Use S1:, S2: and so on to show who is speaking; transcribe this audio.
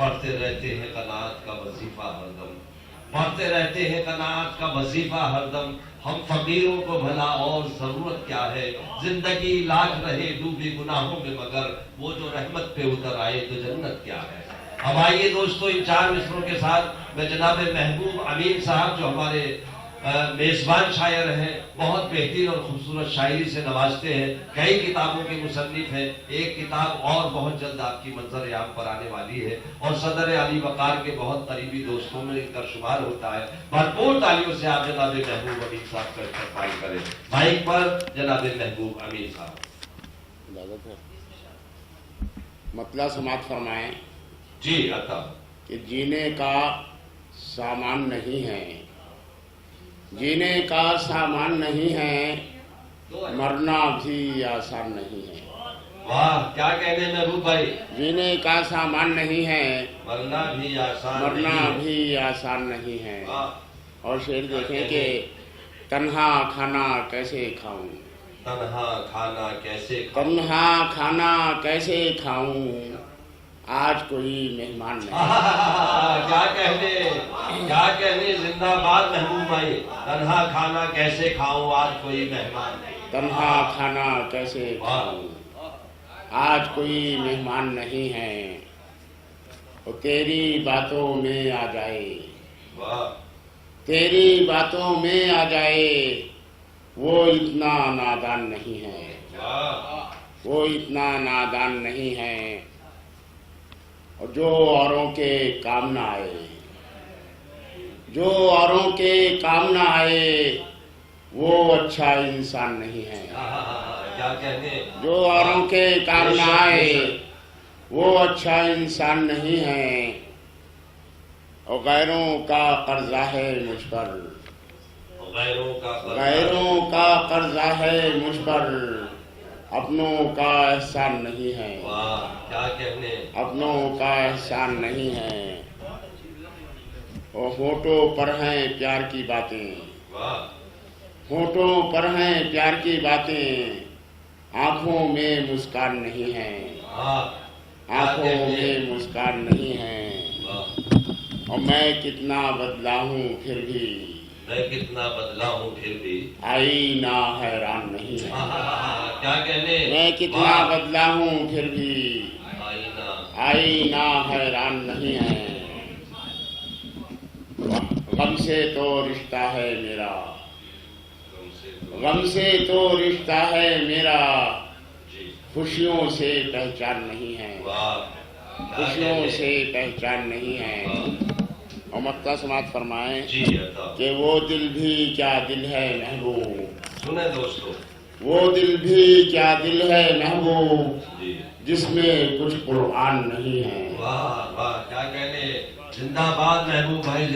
S1: پڑھتے رہتے ہیں قناعت کا وظیفہ ہر دم، پڑھتے رہتے ہیں قناعت کا وظیفہ ہر دم، ہم فقیروں کو بھلا اور ضرورت کیا ہے، زندگی لاکھ رہے ڈوبی گناہوں میں مگر وہ جو رحمت پہ اتر آئے تو جنت کیا ہے۔ اب آئیے دوستو، ان 4 مصروں کے ساتھ میں جناب محبوب امین صاحب جو ہمارے میزبان شاعر ہیں، بہت بہترین اور خوبصورت شاعری سے نوازتے ہیں، کئی کتابوں کے مصنف ہیں، ایک کتاب اور بہت جلد آپ کی منظر عام پر آنے والی ہے، اور صدر علی وقار کے بہت قریبی دوستوں میں ان کا شمار ہوتا ہے۔ بھرپور تالیوں سے آپ جناب محبوب امین صاحب کا استقبال کریں۔ مائک پر جناب محبوب امین صاحب۔
S2: مطلع سماعت فرمائیں
S1: جی عطا۔
S2: کہ جینے کا سامان نہیں ہے، جینے کا سامان نہیں ہے، مرنا بھی آسان نہیں ہے۔
S1: واہ، کیا کہنے محبوب بھائی،
S2: جینے کا سامان نہیں ہے،
S1: مرنا بھی آسان
S2: مرنا
S1: نہیں۔
S2: بھی آسان نہیں ہے۔
S1: واہ،
S2: اور شعر دیکھیں کہ تنہا کھانا کیسے کھاؤں،
S1: تنہا کھانا کیسے کھاؤں،
S2: تنہا کھانا کیسے کھاؤں، آج کوئی مہمان نہیں۔
S1: کیا کہنے زندہ باد محبوب بھائی، تنہا کھانا کیسے کھاؤں آج کوئی مہمان نہیں،
S2: تنہا کھانا کیسے کھاؤں، آج کوئی مہمان نہیں ہے، وہ تیری باتوں میں آ جائے،
S1: واہ،
S2: تیری باتوں میں آ جائے، وہ اتنا نادان نہیں ہے،
S1: واہ،
S2: وہ اتنا نادان نہیں ہے، اور جو اوروں کے کام نہ آئے، جو اوروں کے کام نہ آئے، وہ اچھا انسان نہیں ہے۔
S1: کیا کہنے،
S2: جو اوروں کے کام نہ آئے وہ اچھا انسان نہیں ہے، اور غیروں کا قرضہ ہے مجھ پر،
S1: غیروں کا
S2: غیروں کا قرضہ ہے مجھ پر، اپنوں کا احسان نہیں ہے،
S1: واہ، کیا کہنے،
S2: اپنوں کا احسان نہیں ہے، اور ہونٹوں پر ہیں پیار کی باتیں،
S1: واہ،
S2: ہونٹوں پر ہیں پیار کی باتیں، آنکھوں میں مسکان نہیں ہے،
S1: واہ،
S2: آنکھوں میں مسکان نہیں ہے، اور میں کتنا بدلا ہوں پھر بھی،
S1: میں کتنا بدلا ہوں پھر بھی،
S2: آئینہ حیران نہیں ہے،
S1: کیا کہنے،
S2: میں کتنا بدلا ہوں پھر بھی،
S1: آئینہ،
S2: آئینہ حیران نہیں ہے، غم سے تو رشتہ ہے میرا، غم سے تو رشتہ ہے میرا، خوشیوں سے پہچان نہیں ہے، خوشیوں سے پہچان نہیں ہے۔ اور مطلع سماعت فرمائیں
S1: جی عطا۔
S2: کہ وہ دل بھی کیا دل ہے محبوب،
S1: سنیں دوستو،
S2: وہ دل بھی کیا دل ہے محبوب،
S1: جی،
S2: جس میں کچھ قرآن نہیں ہے۔
S1: واہ واہ، کیا کہنے، زندہ باد محبوب بھائی۔